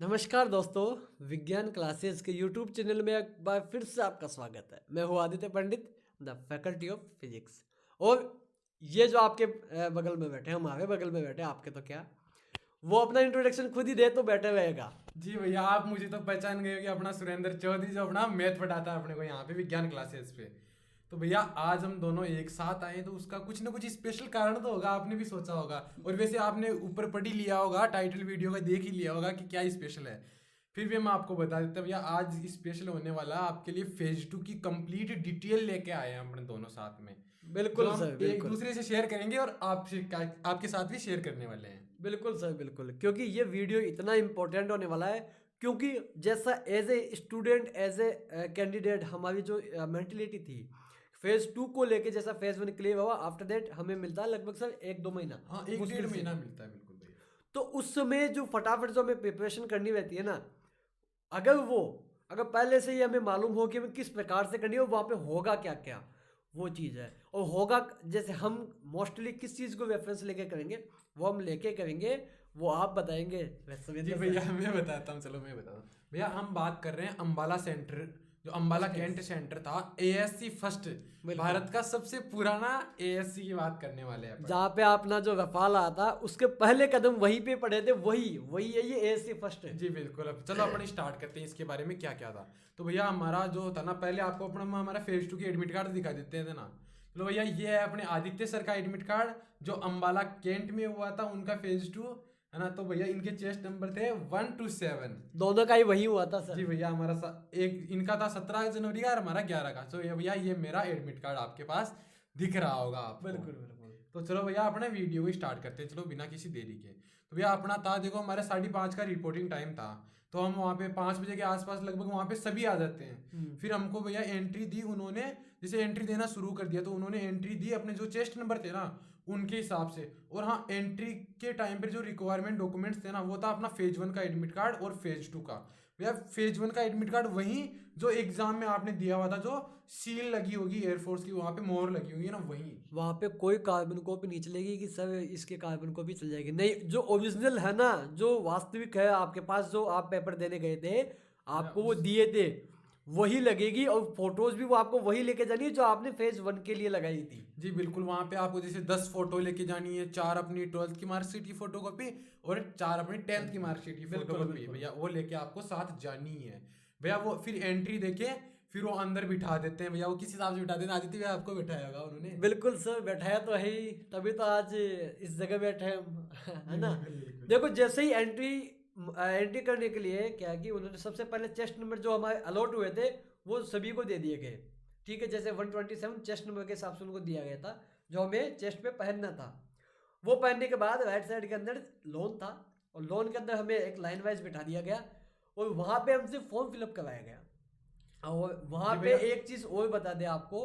नमस्कार दोस्तों, विज्ञान क्लासेस के यूट्यूब चैनल में एक बार फिर से आपका स्वागत है। मैं हूँ आदित्य पंडित, द फैकल्टी ऑफ फिजिक्स। और ये जो आपके बगल में बैठे हैं, हमारे बगल में बैठे हैं, आपके तो क्या, वो अपना इंट्रोडक्शन खुद ही दे तो बेटर रहेगा। जी भैया, आप मुझे तो पहचान गए हो कि अपना सुरेंद्र चौधरी जो अपना मैथ पढ़ाता है अपने को यहाँ पे विज्ञान क्लासेस पे। तो भैया आज हम दोनों एक साथ आए तो उसका कुछ ना कुछ स्पेशल कारण तो होगा, आपने भी सोचा होगा। और वैसे आपने ऊपर पढ़ ही लिया होगा, टाइटल वीडियो का देख ही लिया होगा कि क्या स्पेशल है। फिर भी मैं आपको बता देता भैया, आज स्पेशल होने वाला है आपके लिए फेज 2 की कंप्लीट डिटेल लेके आए हैं अपने दोनों साथ में, जो बिल्कुल सर, हम एक बिल्कुल। दूसरे से शेयर करेंगे और आपसे आपके साथ भी शेयर करने वाले हैं। बिल्कुल सर, बिल्कुल, क्योंकि ये वीडियो इतना इम्पोर्टेंट होने वाला है। क्योंकि जैसा as a student, as a candidate, हमारी जो मेंटलिटी थी फेज 2 को लेके, जैसा फेज 1 क्लियर हुआ, आफ्टर दैट हमें मिलता है लगभग सर 1-2 महीना, हाँ, एक डेढ़ मुश्किल से। महीना मिलता है, बिल्कुल भैया। तो उस समय जो फटाफट जो हमें प्रिपरेशन करनी रहती है ना, अगर वो अगर पहले से ही हमें मालूम हो कि हमें किस प्रकार से करनी है, वहाँ पे होगा क्या क्या, वो चीज़ है। और होगा जैसे हम मोस्टली किस चीज़ को रेफरेंस लेके करेंगे, वो हम लेके करेंगे, वो आप बताएंगे जी सविंदर भैया, सर। मैं बताता हूँ, चलो मैं बताता हूँ भैया। हम बात कर रहे हैं अंबाला सेंटर, जो अंबाला फर्स्ट कैंट सेंटर था, एएससी फर्स्ट, बिल्कुल, भारत का सबसे पुराना एएससी की बात करने वाले हैं अपन। जहाँ पे अपना जो रफाल आया था उसके पहले कदम वहीं पे पड़े थे, वही वही है ये एएससी फर्स्ट। जी बिल्कुल, अब चलो अपन स्टार्ट करते हैं इसके बारे में क्या क्या था। तो भैया हमारा जो था ना, पहले आपको अपना हमारा फेज 2 की एडमिट कार्ड दिखा देते थे ना। चलो भैया, ये है अपने आदित्य सर का एडमिट कार्ड, जो अंबाला कैंट में हुआ था उनका फेज 2, है ना। तो भैया इनके चेस्ट नंबर थे 1 to 7। दोनों का ही वही हुआ था जी सर। भैया, हमारा एक इनका था 17 जनवरी का और हमारा 11 का। तो ये भैया, ये मेरा एडमिट कार्ड आपके पास दिख रहा होगा आपको। बिल्कुल बिल्कुल। तो चलो भैया, अपने वीडियो को स्टार्ट करते हैं, चलो बिना किसी देरी के। तो भैया अपना था, देखो हमारे 5:30 का रिपोर्टिंग टाइम था। तो हम वहाँ पे 5 बजे के आसपास लगभग वहाँ पे सभी आ जाते हैं। फिर हमको भैया एंट्री दी उन्होंने, जैसे एंट्री देना शुरू कर दिया तो उन्होंने एंट्री दी अपने जो चेस्ट नंबर थे ना उनके हिसाब से। और हाँ, एंट्री के टाइम पे जो रिक्वायरमेंट डॉक्यूमेंट्स थे ना, वो था अपना फेज 1 का एडमिट कार्ड और फेज 2 का। भैया फेज 1 का एडमिट कार्ड वही जो एग्जाम में आपने दिया हुआ था, जो सील लगी होगी एयरफोर्स की, वहां पे मोहर लगी होगी ना, वही। वहाँ पे कोई कार्बन कॉपी नहीं चलेगी कि सर इसके कार्बन कॉपी चल जाएगी, नहीं, जो ओरिजिनल है ना, जो वास्तविक है आपके पास, जो आप पेपर देने गए थे, भैया आपको वो उस दिए थे, वही लगेगी। और फोटोज भी वो आपको वही लेके जानी है जो आपने फेज 1 के लिए लगाई थी। जी बिल्कुल, वहां पे आपको जैसे 10 फोटो लेके जानी है, 4 अपनी 12th की मार्कशीट की फोटो कॉपी और 4 अपनी 10th की मार्कशीट की फोटो बिल्कुल कॉपी, बिल्कुल। भैया वो लेके आपको साथ जानी है। भैया वो फिर एंट्री देके फिर वो अंदर बिठा देते हैं भैया, वो किस हिसाब से बिठा देते हैं, आदित्य भैया आपको बिठाया होगा उन्होंने। बिल्कुल सर, बैठाया तो है ही, तभी तो आज इस जगह बैठे हैं हम, है जी ना। बिल्कुल बिल्कुल। देखो, जैसे ही एंट्री एंट्री करने के लिए क्या है कि उन्होंने सबसे पहले चेस्ट नंबर जो हमारे अलॉट हुए थे वो सभी को दे दिए गए। ठीक है, जैसे 127 चेस्ट नंबर के हिसाब से उनको दिया गया था, जो हमें चेस्ट पे पहनना था। वो पहनने के बाद राइट साइड के अंदर लोन था, और लोन के अंदर हमें एक लाइन वाइज बिठा दिया गया, और वहाँ पे हमसे फॉर्म फिलअप करवाया गया। और वहाँ जी पे भैया। एक चीज़ और बता दें आपको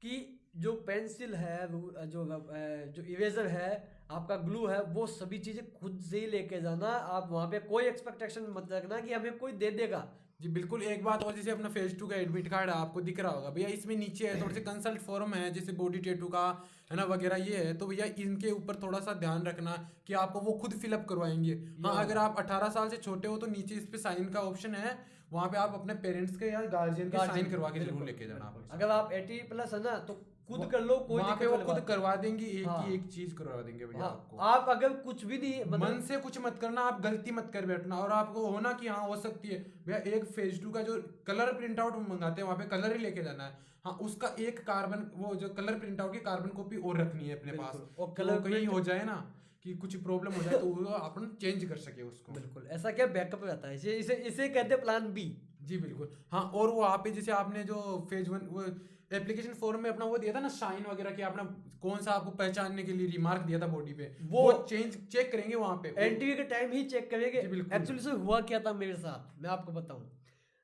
कि जो पेंसिल है, जो इरेजर है, आपका ग्लू है, वो सभी चीज़ें खुद से ही लेके जाना। आप वहाँ पे कोई एक्सपेक्टेशन मत रखना कि हमें कोई दे देगा। जी बिल्कुल, एक बात और, जैसे अपना फेज 2 का एडमिट कार्ड आपको दिख रहा होगा भैया, इसमें नीचे है थोड़े से कंसल्ट फॉर्म है, जैसे बॉडी टेटू का, है ना, वगैरह ये है। तो भैया इनके ऊपर थोड़ा सा ध्यान रखना कि आपको वो खुद फिलअप करवाएंगे। हाँ, या अगर आप 18 साल से छोटे हो तो नीचे इस पे साइन का ऑप्शन है, वहाँ पे आप अपने पेरेंट्स के या गार्जियन के साइन गार्जियन, करवा के जरूर बिल्कुल लेके जाना बिल्कुल। आपके अगर साथ। आप 80+ है ना, तो खुद कर लो, कोई वहाँ पे दिक्कत वो वाली खुद बात नहीं। करवा देंगे, एक हाँ ही एक चीज करवा देंगे भैया हाँ। आपको। आप अगर कुछ भी नहीं, मन मतलब से कुछ मत करना, आप गलती मत कर बैठना, और आपको होना कि हाँ हो सकती है भैया, एक फेज 2 का जो कलर प्रिंट आउट मंगाते हैं वहाँ पे कलर ही लेके जाना है। हाँ, उसका एक कार्बन, वो जो कलर प्रिंट आउट की कार्बन कॉपी और रखनी है अपने पास, बिल्कुल। और कि वो कलर कहीं प्रिंट, हो जाए ना कि कुछ प्रॉब्लम हो जाए तो वो अपन चेंज कर सके उसको। बिल्कुल ऐसा क्या बैकअप रहता है, इसे इसे इसे कहते हैं प्लान बी। जी बिल्कुल। हाँ, और वो वहाँ पे जैसे आपने जो फेज 1 वो एप्लीकेशन फॉर्म में अपना वो दिया था ना, साइन वगैरह, कि आपने कौन सा आपको पहचानने के लिए रिमार्क दिया था बॉडी पे, वो वो चेंज चेक करेंगे वहाँ पे एंट्री के टाइम ही चेक करेंगे। जी बिल्कुल। एक्चुअली से हुआ क्या था मेरे साथ, मैं आपको बताऊं।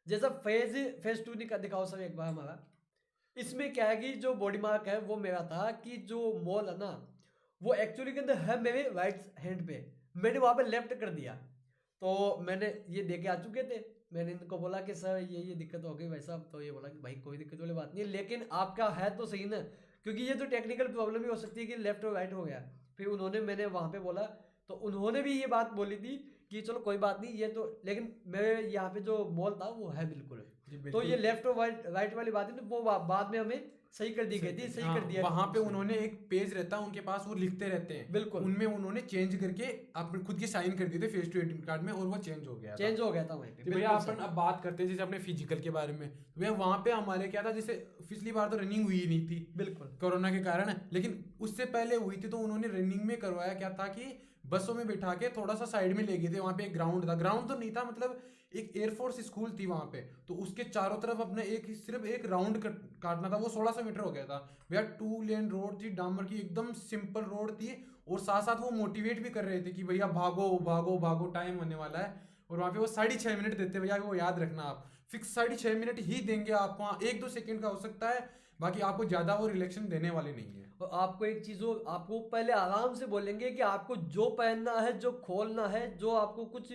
जैसा फेज 2 दिखाओ सर एक बार हमारा। इसमें क्या है कि जो बॉडी मार्क है वो मेरा था कि जो मॉल है ना, वो एक्चुअली के अंदर है मेरे राइट हैंड पे, मैंने वहां पे लेफ्ट कर दिया। तो मैंने ये देके आ चुके थे, मैंने इनको बोला कि सर ये दिक्कत हो गई भाई साहब। तो ये बोला कि भाई कोई दिक्कत वाली बात नहीं है, लेकिन आपका है तो सही ना, क्योंकि ये तो टेक्निकल प्रॉब्लम भी हो सकती है कि लेफ्ट और राइट हो गया। फिर उन्होंने, मैंने वहां पे बोला, तो उन्होंने भी ये बात बोली थी कि चलो कोई बात नहीं ये तो, लेकिन मेरे यहाँ पे जो मॉल था वो है बिल्कुल। जी तो बिल्कुल। ये लेफ्ट और राइट वाली बात है ना, वो बाद में हमें सही कर दी गई थी, सही कर दिया वहां पे उसने। उन्होंने एक पेज रहता है उनके पास, वो लिखते रहते हैं, बिल्कुल उनमें उन्होंने चेंज करके अपने खुद की साइन कर दिए थे फेस टू एटीएम कार्ड में, और वो चेंज हो गया था। चेंज हो गया था वहीं पे। तो भैया बिल्कुल अपन सर। अब बात करते हैं जैसे अपने फिजिकल के बारे में। तो भैया वहां पे हमारे क्या था, जैसे पिछली बार तो रनिंग हुई नहीं थी बिल्कुल कोरोना के कारण, लेकिन उससे पहले हुई थी। तो उन्होंने रनिंग में करवाया क्या था कि बसों में बिठा के थोड़ा सा साइड में ले गए थे, वहां पे एक ग्राउंड था, ग्राउंड तो नहीं था मतलब एक एयरफोर्स स्कूल थी वहां पे, तो उसके चारों तरफ अपने सिर्फ एक राउंड काटना था, वो 1600 मीटर हो गया था भैया। 2 लेन रोड थी डामर की, एकदम सिंपल रोड थी, और साथ साथ वो मोटिवेट भी कर रहे थे कि भैया भागो भागो भागो, टाइम होने वाला है। और वहाँ पे वो 6.5 मिनट देते भैया, वो याद रखना आप, फिक्स 6.5 मिनट ही देंगे आपको, वहाँ 1-2 सेकंड का हो सकता है, बाकी आपको ज्यादा वो रिलेक्शन देने वाले नहीं है। और आपको एक चीज वो आपको पहले आराम से बोलेंगे कि आपको जो पहनना है, जो खोलना है, जो आपको कुछ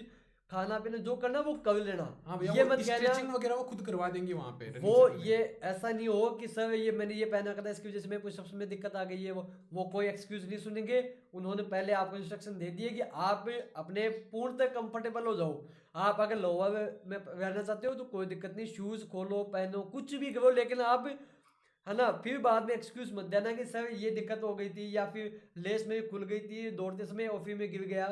खाना पीना जो करना है वो कर लेना। हाँ भैया, ये वो मत कहना स्ट्रेचिंग वगैरह वो खुद करवा देंगे वहाँ पे वो running से पहले। ये ऐसा नहीं हो कि सर ये मैंने ये पहना था इसकी वजह से मेरे पुशअप्स में दिक्कत आ गई है, वो कोई एक्सक्यूज नहीं सुनेंगे। उन्होंने पहले आपको इंस्ट्रक्शन दे दिए कि आप अपने पूर्णतः कंफर्टेबल हो जाओ। आप अगर लोअर में रहना चाहते हो तो कोई दिक्कत नहीं, शूज खोलो पहनो कुछ भी करो, लेकिन आप है ना फिर बाद में एक्सक्यूज मत देना कि सर ये दिक्कत हो गई थी या फिर लेस में खुल गई थी दौड़ते समय और फिर मैं गिर गया,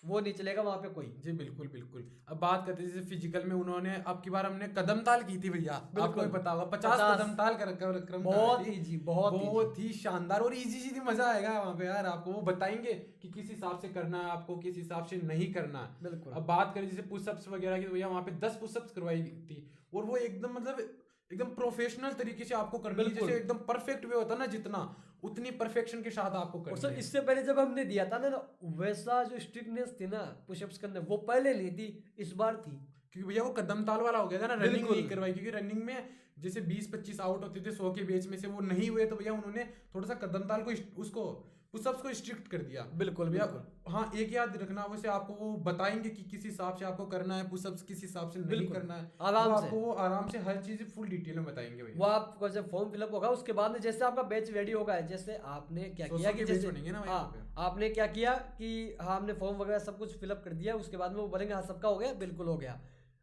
वो नहीं चलेगा वहां पे कोई। जी बिल्कुल बिल्कुल। अब बात करते हैं जैसे फिजिकल में, उन्होंने अब की बार हमने कदम ताल की थी भैया, आपको भी पता होगा 50 कदम ताल क्रम बहुत थी। इजी, बहुत ही शानदार और इजी सी थी, मजा आएगा वहां पे यार। आपको वो बताएंगे कि किस हिसाब से करना है, आपको किस हिसाब से नहीं करना है। बिल्कुल। अब बात करें जैसे पुशअप्स वगैरह की, तो भैया वहां पे 10 पुशअप्स करवाई थी, और वो एकदम मतलब एकदम प्रोफेशनल तरीके से आपको करनी है, जैसे एकदम परफेक्ट वे होता है ना, जितना उतनी परफेक्शन के साथ आपको और करनी सर है। इससे पहले जब हमने दिया था ना वैसा जो स्ट्रिक्टनेस थी ना पुशअप्स के अंदर वो पहले नहीं थी, इस बार थी। क्योंकि भैया वो कदम ताल वाला हो गया था ना, रनिंग बिल्कुल। नहीं करवाई, क्योंकि रनिंग में जैसे 20-25 आउट होते थे 100 के बेच में से, वो नहीं हुए, तो भैया उन्होंने थोड़ा सा कदम ताल को उसको पुशअप्स को स्ट्रिक्ट कर दिया। बिल्कुल भैया बिल्कुल। हाँ, एक याद रखना, वैसे आपको वो बताएंगे कि किस हिसाब से आपको करना है पुशअप्स, किस हिसाब से नहीं बिल्कुल, करना है, आराम वो से। आपको वो आराम से हर चीज फुल डिटेल में बताएंगे वो भैया। आपको जब फॉर्म फिलअप होगा उसके बाद में जैसे आपका बैच रेडी होगा, जैसे आपने क्या 100 किया के कि बैच जैसे बनेंगे ना भाई हाँ वहाँ पे। आपने क्या किया कि हाँ हमने फॉर्म वगैरह सब कुछ फिलअप कर दिया, उसके बाद में वो बोलेंगे हाँ सबका हो गया, बिल्कुल हो गया।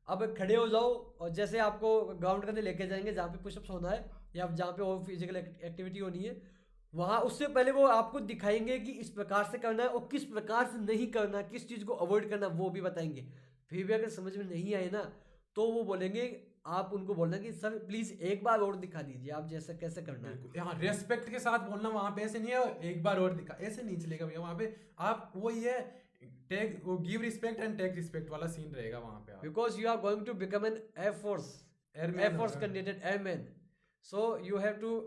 अब खड़े हो जाओ, और जैसे आपको ग्राउंड करने लेके जाएंगे जहाँ पे पुशअप्स होना है या जहाँ पे और फिजिकल एक्टिविटी होनी है, वहाँ उससे पहले वो आपको दिखाएंगे कि इस प्रकार से करना है और किस प्रकार से नहीं करना है, किस चीज़ को अवॉइड करना है वो भी बताएंगे। फिर भी अगर समझ में नहीं आए ना तो वो बोलेंगे, आप उनको बोलना कि सर प्लीज़ एक बार और दिखा दीजिए आप जैसे कैसे करना है। बिल्कुल, हाँ रेस्पेक्ट के साथ बोलना वहां पे, ऐसे नहीं है एक बार और दिखा, ऐसे नहीं चलेगा भैया वहां पे। आप वो ये टेक वो give respect and take respect वाला सीन रहेगा वहां पे। Because you are going to become an air force airman candidate airman, so you have to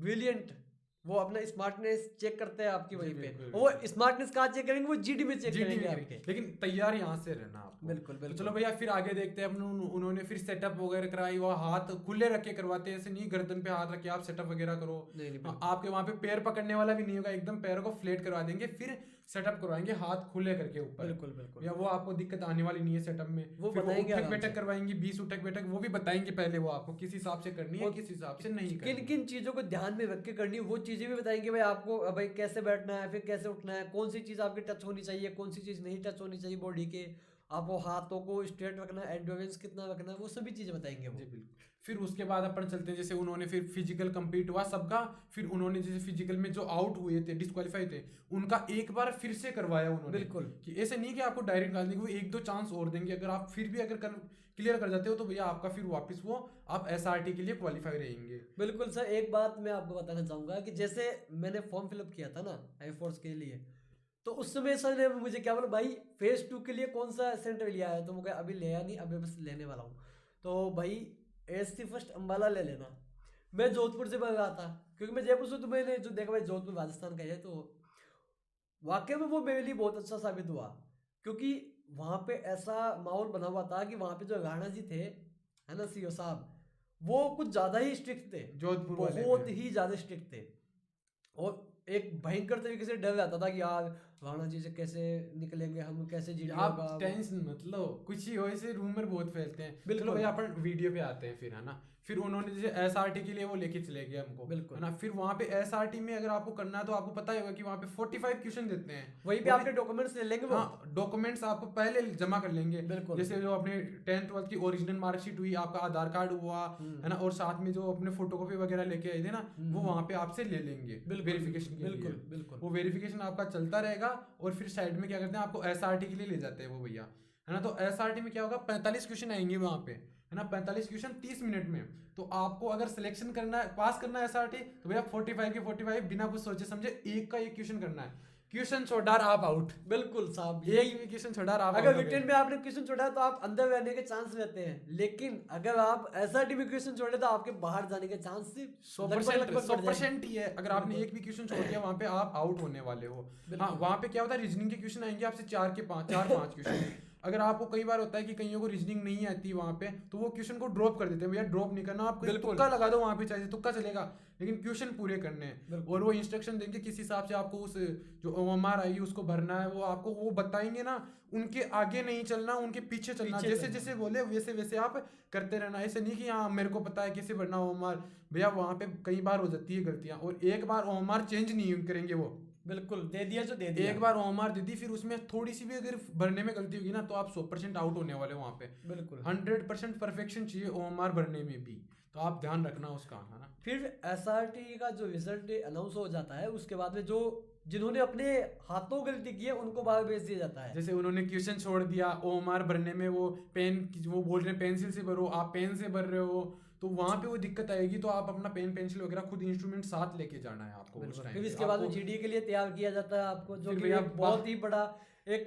brilliant. वो अपना स्मार्टनेस चेक करते हैं आपकी वहीं पे, बिल्कुल, वो स्मार्टनेस कहाँ चेक करेंगे, वो जीडी में चेक जीडी करेंगे में आपके। लेकिन तैयार यहाँ से रहना आपको। बिल्कुल तो बिल्कुल। चलो भैया फिर आगे देखते हैं अपन। उन्होंने फिर सेटअप वगैरह कराई, वो हाथ खुले रख के करवाते हैं, ऐसे नहीं गर्दन पे हाथ रख के आप सेटअप वगैरह करो। नहीं नहीं हाँ, आपके वहां पे पैर पकड़ने वाला भी नहीं होगा, एकदम पैरों को फ्लैट करवा देंगे, फिर सेटअप करवाएंगे हाथ खुले करके ऊपर। बिल्कुल बिल्कुल। या वो आपको दिक्कत आने वाली नहीं है सेटअप में। वो फिर बताएंगे उठक आराम बैठक से। करवाएंगे, 20 उठक बैठक वो भी बताएंगे पहले, वो आपको किस हिसाब से करनी है, किस हिसाब से नहीं करनी किन है। किन चीज़ों को ध्यान में रख के करनी है वो चीज़ें भी बताएंगे भाई आपको, भाई कैसे बैठना है, फिर कैसे उठना है, कौन सी चीज़ आपकी टच होनी चाहिए, कौन सी चीज़ नहीं टच होनी चाहिए बॉडी के, आपको हाथों को स्ट्रेट रखना है, एंडोरेंस कितना रखना है, वो सभी चीज़ें बताएंगे वो। जी बिल्कुल। फिर उसके बाद अपन चलते हैं, जैसे उन्होंने फिर फिजिकल कंप्लीट हुआ सबका, फिर उन्होंने जैसे फिजिकल में जो आउट हुए थे, डिस्क्वालीफाई थे, उनका एक बार फिर से करवाया उन्होंने। बिल्कुल। कि ऐसे नहीं कि आपको डायरेक्ट निकाल देंगे, वो 1-2 चांस और देंगे, अगर आप फिर भी अगर क्लियर कर जाते हो तो भैया आपका फिर वापस वो आप एसआरटी के लिए क्वालिफाई रहेंगे। बिल्कुल सर, एक बात मैं आपको बताना चाहूँगा कि जैसे मैंने फॉर्म फिलअप किया था ना एयरफोर्स के लिए, तो उस समय सर ने मुझे क्या बोला, भाई फेज 2 के लिए कौन सा सेंटर लिया है, तो मुझे अभी लिया नहीं, अभी बस लेने वाला हूँ। तो भाई एससी फर्स्ट अम्बाला ले लेना। मैं जोधपुर से बढ़ रहा था क्योंकि मैं जयपुर से, तो मैंने जो देखा भाई जोधपुर राजस्थान का है, तो वाकई में वो मेरे लिए बहुत अच्छा साबित हुआ क्योंकि वहाँ पे ऐसा माहौल बना हुआ था कि वहाँ पे जो राणा जी थे है ना सीओ साहब, वो कुछ ज़्यादा ही स्ट्रिक्ट थे, जोधपुर वाले बहुत में। ही ज़्यादा स्ट्रिक्ट थे, और एक भयंकर तरीके से डर रहता था कि यार राणा जी से कैसे निकलेंगे हम, कैसे जीडी आप होगा। टेंशन मतलब कुछ ही हो, ऐसे रूमर बहुत फैलते हैं। बिल्कुल। चलो भाई अपन वीडियो पे आते हैं फिर, है ना। फिर उन्होंने जैसे एसआरटी के लिए वो लेके चले गए हमको, बिल्कुल। है ना। फिर वहाँ पे एसआरटी में अगर आपको करना है तो आपको पता ही होगा कि वहाँ पे 45 क्वेश्चन देते हैं। वहीं पे आपके डॉक्यूमेंट्स ले लेंगे वो। हाँ, डॉक्यूमेंट्स आपको पहले जमा कर लेंगे। बिल्कुल। जैसे जो अपने 10th 12th की ओरिजिनल मार्कशीट हुई, आपका आधार कार्ड हुआ, है ना, और साथ में जो अपने फोटोकॉपी वगैरह लेके आए थे ना, वो वहाँ पे आपसे ले लेंगे वेरिफिकेशन के लिए। बिल्कुल बिल्कुल। वो वेरिफिकेशन आपका चलता रहेगा, और फिर साइड में क्या करते हैं, आपको एसआरटी के लिए ले जाते हैं वो भैया, है ना। तो एसआरटी में क्या होगा, 45 क्वेश्चन आएंगे वहाँ पे, है ना। 45 क्वेश्चन 30 मिनट में। तो आपको अगर सिलेक्शन करना है, पास करना है एसआरटी, तो भैया 45 के 45 बिना कुछ सोचे समझे एक का एक क्वेश्चन करना है। क्वेश्चन छोड़ा आप आउट। बिल्कुल साहब, एक भी क्वेश्चन छोड़ा आप अगर रिटर्न में आपने क्वेश्चन छोड़ा तो आप अंदर रहने के चांस रहते हैं, लेकिन अगर आप एसआरटी में क्वेश्चन छोड़े तो आपके बाहर जाने के चांस 100% ही है। अगर आपने एक भी क्वेश्चन छोड़ दिया वहां पे आप आउट होने वाले हो। हाँ, वहां पे क्या होता है, रीजनिंग के क्वेश्चन आएंगे आपसे 4 के 5 क्वेश्चन। अगर आपको कई बार होता है कि कईयों को रीजनिंग नहीं आती वहां पे, तो वो क्वेश्चन को ड्रॉप कर देते हैं। भैया ड्रॉप नहीं करना, आपको तुक्का लगा दो वहां पे, चाहे तुक्का चलेगा, लेकिन क्वेश्चन पूरे करने हैं। और वो इंस्ट्रक्शन देंगे किस हिसाब से आपको उस जो ओएमआर आएगी उसको भरना है, वो आपको वो बताएंगे ना। उनके आगे नहीं चलना, उनके पीछे चलना, जैसे जैसे बोले वैसे वैसे आप करते रहना। ऐसे नहीं कि हाँ मेरे को पता है कैसे भरना ओएमआर। भैया वहां पे कई बार हो जाती है गलतियां, और एक बार ओएमआर चेंज नहीं करेंगे वो। बिल्कुल, दे दिया जो दे दिया। एक बार ओएमआर दे दी, फिर उसमें थोड़ी सी भी अगर भरने में गलती होगी ना, तो आप 100% आउट होने वाले वहां पे। बिल्कुल 100% परफेक्शन चाहिए ओएमआर भरने में भी, तो आप ध्यान रखना उसका, है ना। फिर एसआरटी का जो रिजल्ट अनाउंस हो जाता है, उसके बाद में जो जिन्होंने अपने हाथों गलती की है उनको बाहर भेज दिया जाता है। जैसे उन्होंने क्वेश्चन छोड़ दिया ओएमआर भरने में, वो पेन वो बोल रहे हैं पेंसिल से भरो, आप पेन से भर रहे हो, तो वहां पे वो दिक्कत आएगी। तो आप अपना पेन पेंसिल वगैरह खुद इंस्ट्रूमेंट साथ लेके जाना है आपको उस टाइम। फिर इसके बाद में जीडी के लिए तैयार किया जाता है आपको, जो कि एक बहुत ही बड़ा एक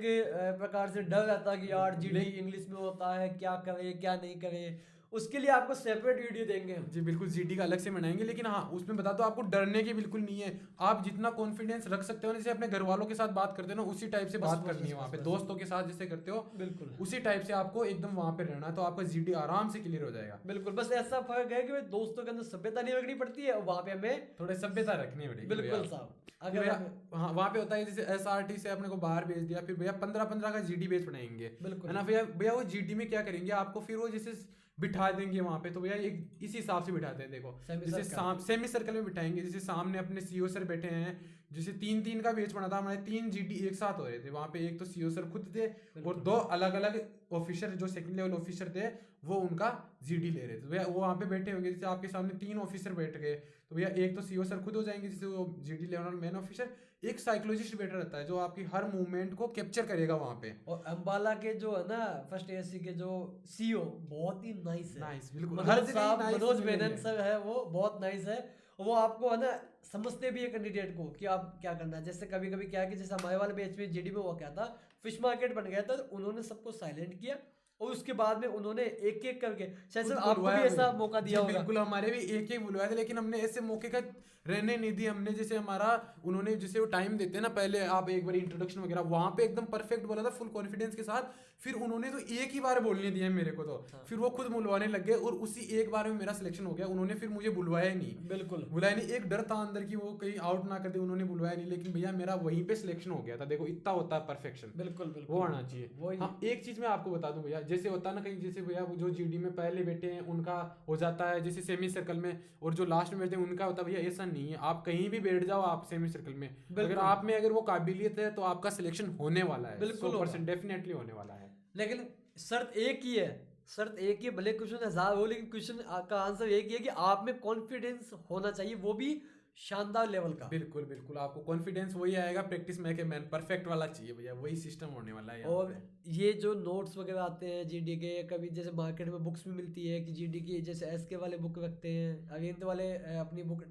प्रकार से डर रहता है कि यार जीडी इंग्लिश में होता है, क्या करे क्या नहीं करे। उसके लिए आपको सेपरेट वीडियो देंगे हम। जी बिल्कुल, जीडी का अलग से बनाएंगे, लेकिन हाँ उसमें बता दो आपको डरने की बिल्कुल नहीं है। आप जितना कॉन्फिडेंस रख सकते हो, जैसे अपने घर वालों के साथ बात करते हो ना, उसी टाइप से बात करनी है वहाँ पे। दोस्तों के साथ जैसे करते हो बिल्कुल उसी टाइप से आपको एकदम वहाँ पे रहना है, तो आपका जीडी आराम से क्लियर हो जाएगा। बिल्कुल, बस ऐसा फर्क है कि दोस्तों के अंदर सभ्यता नहीं रखनी पड़ती है, और वहाँ पे हमें थोड़ी सभ्यता रखनी पड़ेगी। बिल्कुल साहब। अगर हाँ वहाँ पे होता है जैसे एसआरटी से अपने को बाहर भेज दिया, फिर भैया 15-15 का जीडी बेच बनाएंगे, है ना। भैया वो जीडी में क्या करेंगे, आपको फिर वो जैसे बिठा देंगे वहां पे। तो भैया एक इसी हिसाब से बिठाते हैं, देखो जैसे सेमी सर्कल में बिठाएंगे। जैसे सामने अपने सीओ सर बैठे हैं, जैसे 3-3 का बैच बना था हमारे, 3 जीडी एक साथ हो रहे थे वहां पे। एक तो सीओ सर खुद थे और 2 अलग अलग ऑफिसर जो सेकंड लेवल ऑफिसर थे वो उनका जीडी ले रहे थे। भैया वो वहां पे बैठे होंगे, जैसे आपके सामने 3 ऑफिसर बैठ गए, तो भैया एक तो सीओ सर खुद हो जाएंगे जैसे वो जीडी लेवल मेन ऑफिसर, एक साइकोलॉजिस्ट बैठा रहता है जो आपकी हर मूवमेंट को कैप्चर करेगा वहां पे। और अंबाला के जो है ना फर्स्ट एएससी के जो सीईओ बहुत ही नाइस है। नाइस, बिल्कुल मनोज मेनन सर है, वो बहुत नाइस है। वो आपको है ना समझते भी है कैंडिडेट को कि आप क्या करना है। जैसे कभी कभी क्या है कि जैसे हमारे वाले बैच में जीडी में हुआ क्या था, फिश मार्केट बन गया था, तो उन्होंने सबको साइलेंट किया और उसके बाद में उन्होंने एक एक करके, शायद सर आपको भी ऐसा मौका दिया होगा। बिल्कुल, हमारे भी एक एक बुलवाया था, लेकिन हमने ऐसे मौके का रहने नहीं दिया हमने। जैसे हमारा उन्होंने जैसे वो टाइम देते हैं ना, पहले आप एक बार इंट्रोडक्शन वगैरह, वहां पे एकदम परफेक्ट बोला था फुल कॉन्फिडेंस के साथ। फिर उन्होंने तो एक ही बार बोलने दिया मेरे को, तो फिर वो खुद बुलवाने लग गए और उसी एक बार में मेरा सिलेक्शन हो गया। उन्होंने फिर मुझे बुलवाया ही नहीं, बिल्कुल बुलाया नहीं। एक डर था अंदर की वो कहीं आउट ना कर दे, उन्होंने बुलवाया नहीं। लेकिन भैया मेरा वहीं पे सिलेक्शन हो गया था। देखो इतना होता है परफेक्शन, बिल्कुल बिल्कुल वो आना चाहिए। हाँ, एक चीज मैं आपको बता दूं भैया, जैसे होता है ना कहीं, जैसे भैया जो जीडी में पहले बैठे हैं उनका हो जाता है जैसे सेमी सर्कल में, और जो लास्ट में बैठे हैं उनका होता है। भैया ऐसा नहीं है, आप कहीं भी बैठ जाओ आप सेमी सर्कल में, अगर आप में अगर वो काबिलियत है तो आपका सिलेक्शन होने वाला है। बिल्कुल 100% डेफिनेटली होने वाला है। लेकिन शर्त एक ही है, शर्त एक ही, भले क्वेश्चन 1000 हो, लेकिन क्वेश्चन का आंसर एक ही है कि आप में कॉन्फिडेंस होना चाहिए, वो भी शानदार लेवल का। बिल्कुल बिल्कुल, आपको कॉन्फिडेंस वही आएगा, practice make a man perfect वाला चाहिए भैया, वही सिस्टम होने वाला है। और ये जो नोट्स वगैरह आते हैं जीडी के, कभी जैसे मार्केट में बुक्स भी मिलती है कि जीडी की, जैसे एसके वाले बुक रखते हैं, अरविंद वाले अपनी बुक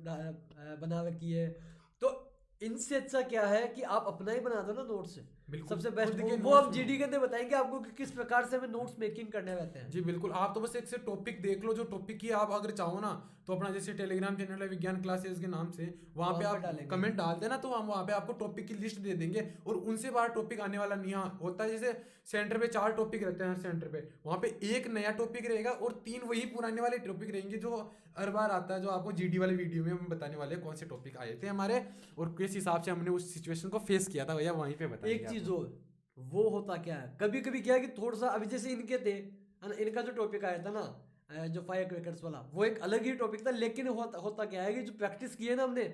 बना रखी है, तो इनसे अच्छा क्या है कि आप अपना ही बना दो ना नोट्स। बिल्कुल, सबसे बेस्ट खुद के वो हम notes जीडी के अंदर बताएंगे आपको कि किस प्रकार से हमें नोट्स मेकिंग करने रहते हैं। जी बिल्कुल, आप तो बस एक से टॉपिक देख लो, जो टॉपिक की आप अगर चाहो ना तो अपना जैसे टेलीग्राम चैनल है विज्ञान क्लासेस के नाम से, वहाँ पे आप डालेंगे। कमेंट डाल देना तो हम वहाँ पे आपको टॉपिक की लिस्ट दे देंगे, और उनसे बाहर टॉपिक आने वाला नहीं। हाँ, होता है जैसे सेंटर पे 4 टॉपिक रहते हैं हर सेंटर पे, वहाँ पे एक नया टॉपिक रहेगा और 3 वही पुराने वाले टॉपिक रहेंगे जो हर बार आता है, जो आपको जीडी वाले वीडियो में हम बताने वाले हैं कौन से टॉपिक आए थे हमारे और किस हिसाब से हमने उस सिचुएशन को फेस किया था, भैया वहीं पे बताएंगे एक चीज आपको। और, वो होता क्या है, कभी कभी क्या है कि थोड़ा सा अभी जैसे इनके थे है ना, इनका जो टॉपिक आया था ना जो फायर क्रैकर्स वाला, वो एक अलग ही टॉपिक था, लेकिन होता क्या है कि जो प्रैक्टिस की है ना हमने,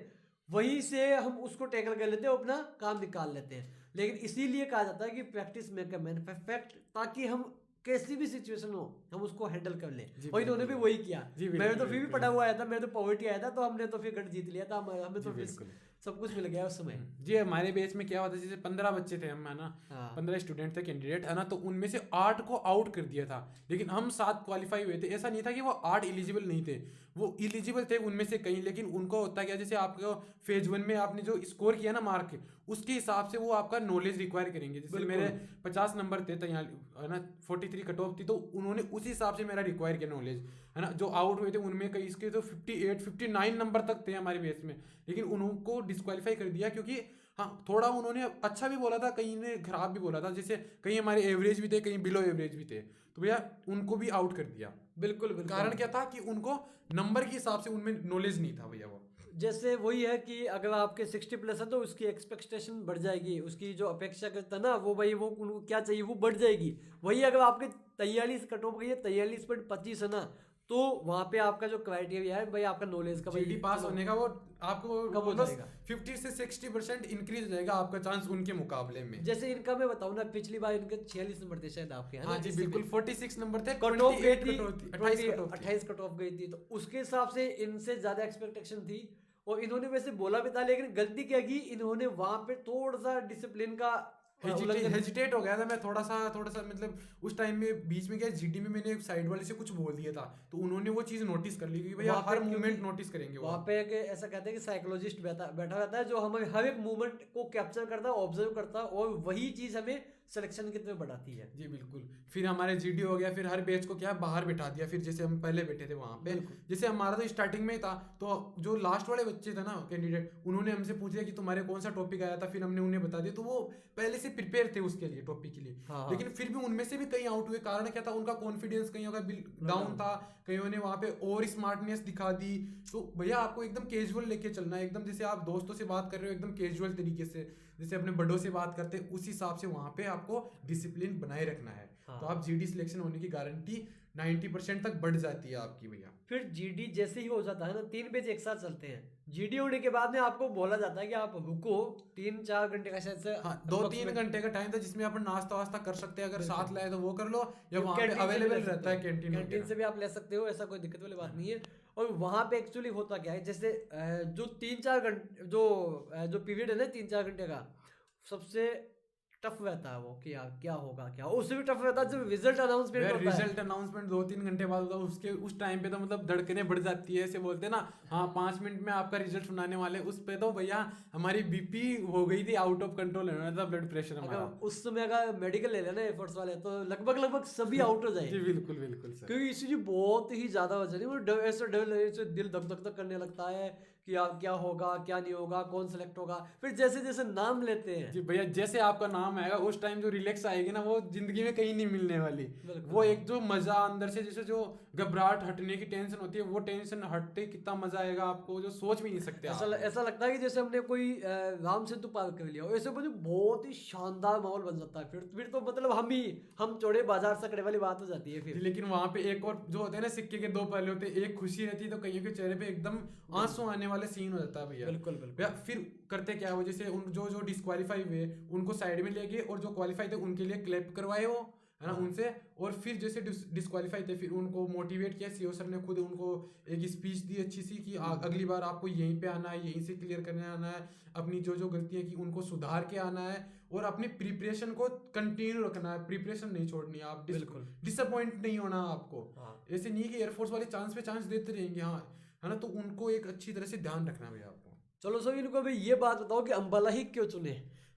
वहीं से हम उसको टैकल कर लेते हैं, अपना काम निकाल लेते हैं। लेकिन इसीलिए कहा जाता है कि practice make a man perfect, ताकि हम कैसी भी सिचुएशन हो हम उसको हैंडल कर ले। जी और इन्होंने भी बिल्कुल। वही किया। जी मैंने बिल्कुल, तो फिर भी बिल्कुल। पढ़ा हुआ आया था, मेरे तो पॉवर्टी आया था, तो हमने तो फिर गढ़ जीत लिया था, हमें जी तो फिर बिल्कुल। सब कुछ मिल गया उस समय। जी हमारे बेच में क्या होता है, जैसे 15 बच्चे थे हम, है ना, हाँ 15 स्टूडेंट थे कैंडिडेट, है ना, तो उनमें से 8 को आउट कर दिया था, लेकिन हम 7 क्वालिफाई हुए थे। ऐसा नहीं था कि वो 8 एलिजिबल नहीं थे, वो एलिजिबल थे उनमें से कई, लेकिन उनको होता क्या, जैसे आपको फेज 1 में आपने जो स्कोर किया ना मार्क, उसके हिसाब से वो आपका नॉलेज रिक्वायर करेंगे। जैसे बिल्कुल। मेरे 50 नंबर थे तैयार, है ना, 43 कट ऑफ थी, तो उन्होंने उसी हिसाब से मेरा रिक्वायर किया नॉलेज, है ना। जो आउट हुए थे उनमें कई इसके तो 58 59 नंबर तक थे हमारे बेस में, लेकिन उनको डिस्क्वालीफाई कर दिया, क्योंकि हाँ थोड़ा उन्होंने अच्छा भी बोला था, कहीं ने खराब भी बोला था, जैसे कहीं हमारे एवरेज भी थे, कहीं बिलो एवरेज भी थे, तो भैया उनको भी आउट कर दिया। बिल्कुल बिल्कुल। कारण क्या था कि उनको नंबर के हिसाब से उनमें नॉलेज नहीं था भैया। वो जैसे वही है कि अगर आपके 60 प्लस है तो उसकी एक्सपेक्टेशन बढ़ जाएगी, उसकी जो अपेक्षा करता है ना वो भाई वो उनको क्या चाहिए वो बढ़ जाएगी। वही अगर आपके 43 कट ऑफ गई है, 43.25 है ना, तो वहाँ पे आपका जो क्राइटेरिया है भाई आपका नॉलेज का, भाई जीडी पास होने का वो आपको कब हो जाएगा, 50 से 60% इंक्रीज हो जाएगा आपका चांस उनके मुकाबले में। जैसे इनका मैं बताऊँ ना, पिछली बार इनके 46 नंबर थे शायद आपके, है ना? हाँ जी बिल्कुल, 46 नंबर थे, कट ऑफ गई थी 28 कट ऑफ गई थी, तो उसके हिसाब से इनसे ज्यादा एक्सपेक्टेशन थी। और इन्होंने वैसे बोला भी था, लेकिन गलती क्या की इन्होंने वहां पे थोड़ा सा डिसिप्लिन का हेजिटेट हो गया था मैं थोड़ा सा मतलब उस टाइम में बीच में क्या जीडी में मैंने साइड वाले से कुछ बोल दिया था, तो उन्होंने वो चीज नोटिस कर ली कि भैया वहाँ पे हर क्योंकि मूवमेंट नोटिस करेंगे वो। वहाँ पे ऐसा कहते हैं कि साइकोलॉजिस्ट बैठा रहता है जो हमें हर एक मूवमेंट को कैप्चर करता है, ऑब्जर्व करता है, और वही चीज हमें सिलेक्शन की तरफ बढ़ाती है। जी बिल्कुल। फिर हमारे जीडी हो गया, फिर हर बैच को क्या बाहर बैठा दिया, फिर जैसे हम पहले बैठे थे वहां पे, जैसे हमारा तो स्टार्टिंग में ही था, तो जो लास्ट वाले बच्चे थे ना कैंडिडेट, उन्होंने हमसे पूछ लिया कि तुम्हारे कौन सा टॉपिक आया था, फिर हमने उन्हें बता दिया, तो वो पहले से प्रिपेयर थे उसके लिए टॉपिक के लिए। हाँ, लेकिन फिर भी उनमें से भी कई आउट हुए, कारण क्या था, उनका कॉन्फिडेंस कहीं का डाउन था, कईयों ने वहां पे और स्मार्टनेस दिखा दी। तो भैया आपको एकदम कैजुअल लेके चलना है, एकदम जैसे आप दोस्तों से बात कर रहे हो एकदम कैजुअल तरीके से, जैसे अपने बड़ों से बात करते हैं उस हिसाब से वहां पे आपको डिसिप्लिन बनाए रखना है। हाँ। तो आप जीडी सिलेक्शन होने की गारंटी 90% तक बढ़ जाती है आपकी भैया। फिर जीडी जैसे ही हो जाता है ना, 3 बैच एक साथ चलते हैं, जीडी होने के बाद में आपको बोला जाता है कि आप रुको 3-4 घंटे का शायद से, हाँ 2-3 घंटे का टाइम था जिसमें अपन नाश्ता वास्ता कर सकते हैं, अगर साथ लाए तो वो कर लो, या वहाँ पे अवेलेबल रहता है कैंटीन से भी आप ले सकते हो, ऐसा कोई दिक्कत वाली बात नहीं है। और वहाँ पे एक्चुअली होता क्या है, जैसे जो 3-4 घंटे जो पीरियड है ना 3-4 घंटे का, सबसे टफ रहता है वो कि यार क्या होगा, क्या उससे भी टफ रहता है जब रिजल्ट अनाउंसमेंट होता है। रिजल्ट अनाउंसमेंट 2-3 घंटे बाद होता है, उसके उस टाइम पे तो मतलब धड़कने बढ़ जाती है, ऐसे बोलते हैं ना, हाँ 5 मिनट में आपका रिजल्ट सुनाने वाले, उस पे तो भैया हमारी बीपी हो गई थी आउट ऑफ कंट्रोल, होना था ब्लड प्रेशर हमारा। उस समय अगर मेडिकल ले लेना एफर्ट्स वाले, तो लगभग सभी आउट हो जाए। जी बिल्कुल बिल्कुल सर, क्योंकि इसी बहुत ही ज्यादा वजह नहीं, वो ऐसे दिल धक धक धक करने लगता है कि यार क्या होगा क्या नहीं होगा, कौन सेलेक्ट होगा। फिर जैसे जैसे नाम लेते हैं जी भैया, जैसे आपका नाम आएगा उस टाइम जो रिलैक्स आएगी ना, वो जिंदगी में कहीं नहीं मिलने वाली। वो एक जो मजा अंदर से, जैसे जो घबराहट हटने की टेंशन होती है, वो टेंशन हटते कितना मजा आएगा आपको, जो सोच भी नहीं सकते। ऐसा लगता है कि जैसे हमने कोई राम सेतु पार कर लिया, ऐसे मुझे बहुत ही शानदार माहौल बन जाता है। फिर तो मतलब हम चौड़े बाजार सकड़े वाली बात हो जाती है फिर। लेकिन वहां पे एक और जो होते हैं ना, सिक्के के 2 पहलू होते हैं, एक खुशी रहती है तो कईयों के चेहरे पे एकदम आंसू आने वाले सीन हो जाता है भैया। बिल्कुल भैया फिर करते क्या हो, जैसे उन जो डिस्क्वालीफाई हुए उनको साइड में लेके, और जो क्वालिफाई थे उनके लिए क्लैप करवाए हो, है ना, उनसे। और फिर जैसे डिस्क्वालीफाई थे फिर उनको मोटिवेट किया, सीओ सर ने खुद उनको एक स्पीच दी अच्छी सी कि अगली बार आपको यहीं पे आना है, यहीं से क्लियर करने आना है, अपनी जो गलतियां की उनको सुधार के आना है, और अपनी प्रिपरेशन को कंटिन्यू रखना है, प्रिपरेशन नहीं छोड़नी है, आप डिसअपॉइंट नहीं होना आपको। ऐसे नहीं कि एयरफोर्स वाले चांस पे चांस देते रहेंगे, हाँ, है ना, तो उनको एक अच्छी तरह से ध्यान रखना है आपको। चलो सर, इनको भाई ये बात बताओ कि अंबाला ही क्यों चुने?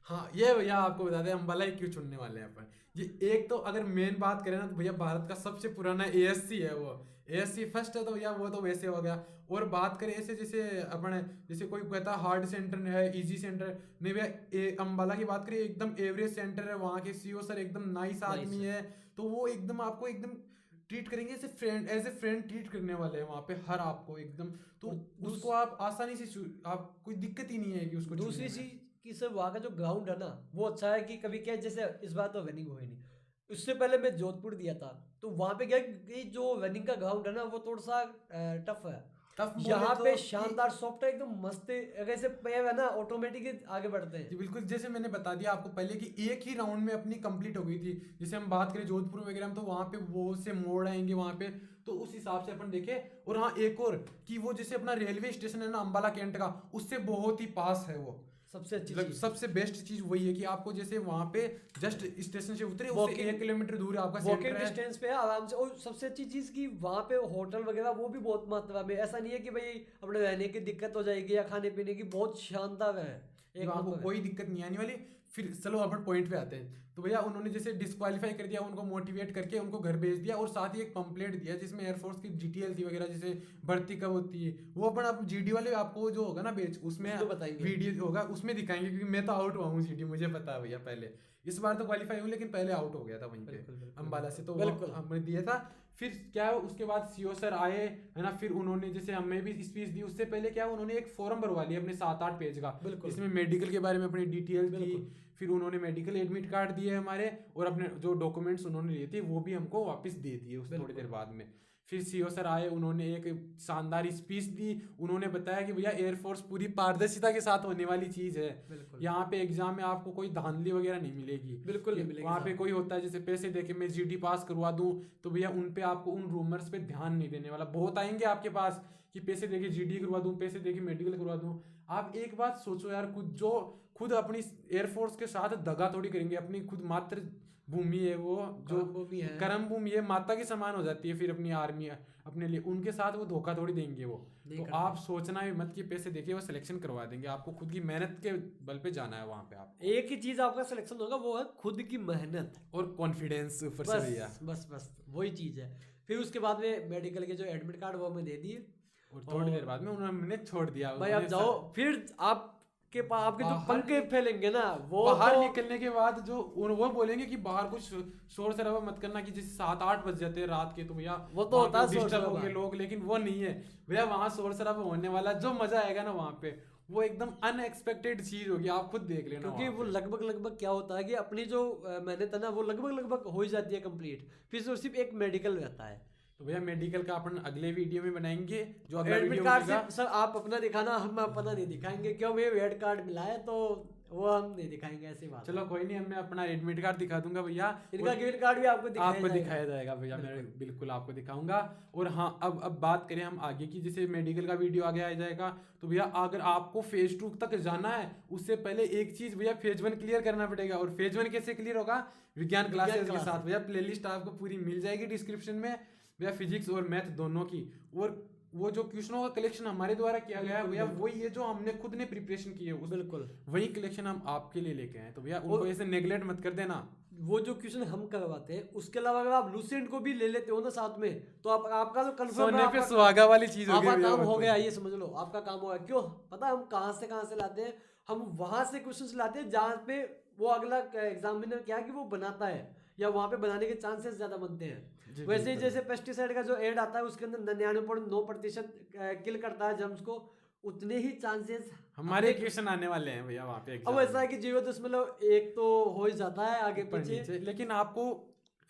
हाँ ये भैया आपको बता दें अम्बाला ही क्यों चुनने वाले हैं अपन। ये एक तो अगर मेन बात करें ना तो भैया भारत का सबसे पुराना एएससी है वो, एएससी फर्स्ट है तो भैया वो तो वैसे हो गया। और बात करें ऐसे जैसे अपन जैसे कोई कहता है हार्ड सेंटर है इजी सेंटर है, नहीं भैया अम्बाला की बात करें एकदम एवरेज सेंटर है, वहाँ के सीओ सर एकदम नाइस आदमी है। तो वो एकदम आपको एकदम ट्रीट करेंगे ऐसे friend as a friend treat करने वाले हैं वहाँ पे हर आपको एकदम। तो उसको आप आसानी से आप कोई दिक्कत ही नहीं है कि उसको। दूसरी चीज कि सर वहाँ का जो ग्राउंड है ना वो अच्छा है कि कभी क्या जैसे इस बार तो रनिंग हुई नहीं, उससे पहले मैं जोधपुर दिया था तो वहाँ पे क्या कि जो रनिंग का ग्राउंड है ना वो थोड़ा सा टफ है। यहाँ पे शानदार सॉफ्ट है एकदम मस्त है, ऐसे पैर है ना ऑटोमेटिक आगे बढ़ते हैं। जी बिल्कुल, जैसे मैंने बता दिया आपको पहले कि एक ही राउंड में अपनी कंप्लीट हो गई थी। जैसे हम बात करें जोधपुर वगैरह में तो वहाँ पे वो से मोड़ आएंगे वहाँ पे, तो उस हिसाब से अपन देखें। और हाँ एक और कि वो जैसे अपना रेलवे स्टेशन है ना अम्बाला कैंट का, उससे बहुत ही पास है वो। सबसे अच्छी चीज सबसे बेस्ट चीज वही है कि आपको जैसे वहां पे जस्ट स्टेशन से उतरे उससे 1 किलोमीटर दूर आपका वॉकिंग डिस्टेंस पे है आराम से। और सबसे अच्छी चीज कि वहां पे होटल वगैरह वो भी बहुत मात्रा में, ऐसा नहीं है कि भाई अपने रहने की दिक्कत हो जाएगी या खाने पीने की, बहुत शानदार है एक आपको कोई दिक्कत नहीं आने वाली। फिर चलो अपन पॉइंट पे आते हैं। तो भैया उन्होंने जैसे डिस्क्वालीफाई कर दिया, उनको मोटिवेट करके उनको घर भेज दिया और साथ ही एक पंपलेट दिया जिसमें एयरफोर्स की जीटीएल थी वगैरह जैसे भर्ती कब होती है वो अपन आप जीडी वाले आपको जो होगा ना बेच उसमें वीडियो होगा उसमें दिखाएंगे, क्योंकि मैं तो आउट हुआ हूँ जीडी, मुझे पता है भैया। पहले इस बार तो क्वालिफाई हुई लेकिन पहले आउट हो गया था वहीं पे अम्बाला से, तो हमने दिया था। फिर क्या है उसके बाद सीओ सर आए है ना, फिर उन्होंने जैसे हमें भी स्पीच दी। उससे पहले क्या उन्होंने एक फॉर्म भरवा लिया अपने 7-8 पेज का, इसमें मेडिकल के बारे में अपनी डिटेल दी। फिर उन्होंने मेडिकल एडमिट कार्ड दिए हमारे और अपने जो डॉक्यूमेंट्स उन्होंने लिए थे वो भी हमको वापस दे दिए उस थोड़ी देर बाद में। फिर सीओ सर आए, उन्होंने एक शानदार स्पीच दी। उन्होंने बताया कि भैया एयरफोर्स पूरी पारदर्शिता के साथ होने वाली चीज है, यहाँ पे एग्जाम में आपको कोई धांधली वगैरह नहीं मिलेगी। बिल्कुल नहीं मिलेगी। वहाँ पे कोई होता है जैसे पैसे देके मैं जीडी पास करवा दूं तो भैया उन पे आपको उन रूमर्स पे ध्यान नहीं देने वाला। बहुत आएंगे आपके पास कि पैसे देके जीडी करवा दूं, पैसे देके मेडिकल करवा दूं। आप एक बात सोचो यार, खुद अपनी एयरफोर्स के साथ दगा थोड़ी करेंगे। अपनी खुद मातृ भूमि है वो, जो कर्म भूमि है, माता के समान हो जाती है फिर अपनी आर्मी अपने लिए, उनके साथ वो धोखा थोड़ी देंगे वो। तो आप सोचना भी मत कि पैसे देके वो सिलेक्शन करवा देंगे, आपको खुद की मेहनत के बल पे जाना है वहां पे। आप एक ही चीज आपका सिलेक्शन होगा वो है खुद की मेहनत और कॉन्फिडेंस ऊपर से भैया, बस वही चीज है। फिर उसके बाद में मेडिकल के जो एडमिट कार्ड वो हमें दे दिए और थोड़ी देर बाद में उन्होंने छोड़ दिया भाई आप जाओ। फिर आपके जो पंखे फैलेंगे ना वो बाहर निकलने के बाद जो वो बोलेंगे कि बाहर कुछ शोर शराबा मत करना, कि जैसे 7-8 बज जाते हैं रात के तो भैया वो तो होता है डिस्टर्ब होंगे लोग, लेकिन वो नहीं है भैया। वहां शोर शराबा होने वाला, जो मजा आएगा ना वहां पे वो एकदम अनएक्सपेक्टेड चीज होगी, आप खुद देख लेना। क्योंकि वो लगभग क्या होता है कि अपनी जो मेहनत है ना वो लगभग हो ही जाती है कंप्लीट, फिर सिर्फ एक मेडिकल रहता है। तो भैया मेडिकल का अपन अगले वीडियो में बनाएंगे, जो अगला एडमिट कार्ड से सर आप अपना दिखाना, हम अपना नहीं दिखाएंगे, क्यों भैया एडमिट कार्ड मिला है तो वो हम नहीं दिखाएंगे, ऐसी बात। चलो कोई नहीं, मैं अपना एडमिट कार्ड दिखा दूंगा भैया, इनका एडमिट कार्ड भी आपको दिखाया जाएगा भैया, मैं बिल्कुल आपको दिखाऊंगा। और हाँ अब बात करें हम आगे की, जैसे मेडिकल का वीडियो आगे आ जाएगा तो भैया अगर आपको फेज 2 तक जाना है उससे पहले एक चीज भैया फेज 1 क्लियर करना पड़ेगा। और फेज 1 कैसे क्लियर होगा? विज्ञान क्लासेस के साथ भैया। प्लेलिस्ट आपको पूरी मिल जाएगी डिस्क्रिप्शन में भैया, फिजिक्स और मैथ दोनों की। और वो जो क्वेश्चनों का कलेक्शन हमारे द्वारा किया गया है भैया वही है जो हमने खुद ने प्रिपरेशन की है, बिल्कुल वही कलेक्शन हम आपके लिए लेके आए। तो भैया उनको ऐसे नेगलेक्ट मत कर देना। वो जो क्वेश्चन हम करवाते हैं उसके अलावा अगर आप लूसेंट को भी ले लेते हो ना साथ में तो आपका तो कंफर्म सोने पे सुहागा वाली चीज हो गई, आपका काम हो गया, ये समझ लो आपका काम हो गया। क्यों पता हम कहाँ से लाते हैं? हम वहां से क्वेश्चन लाते हैं जहाँ पे वो अगला एग्जामिनर क्या है कि वो बनाता है या वहां पे बनाने के चांसेस ज्यादा बनते हैं। वैसे ही जैसे पेस्टिसाइड का जो एड आता है उसके अंदर 99.9% किल करता है जर्म्स को, उतने ही चांसेस हमारे क्वेश्चन आने वाले हैं भैया वहाँ पे। अब ऐसा है कि 0.1 तो हो ही जाता है आगे पीछे, लेकिन आपको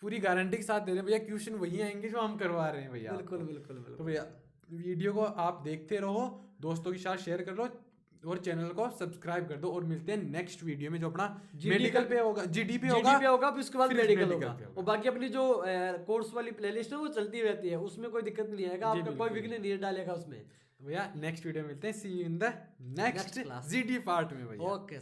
पूरी गारंटी के साथ दे रहे हैं भैया, क्वेश्चन वही आएंगे जो हम करवा रहे हैं भैया। बिल्कुल। तो भैया वीडियो को आप देखते रहो, दोस्तों के साथ शेयर कर लो और चैनल को सब्सक्राइब कर दो। और मिलते हैं नेक्स्ट वीडियो में जो अपना मेडिकल पे होगा, जीडी पे होगा, फिर उसके बाद मेडिकल होगा। और बाकी अपनी जो कोर्स वाली प्लेलिस्ट है वो चलती रहती है, उसमें कोई दिक्कत नहीं आएगा, आपका कोई विघ्न नहीं डालेगा उसमें। तो भैया नेक्स्ट वीडियो मिलते हैं, see you in the next GD part में भैया। ओके।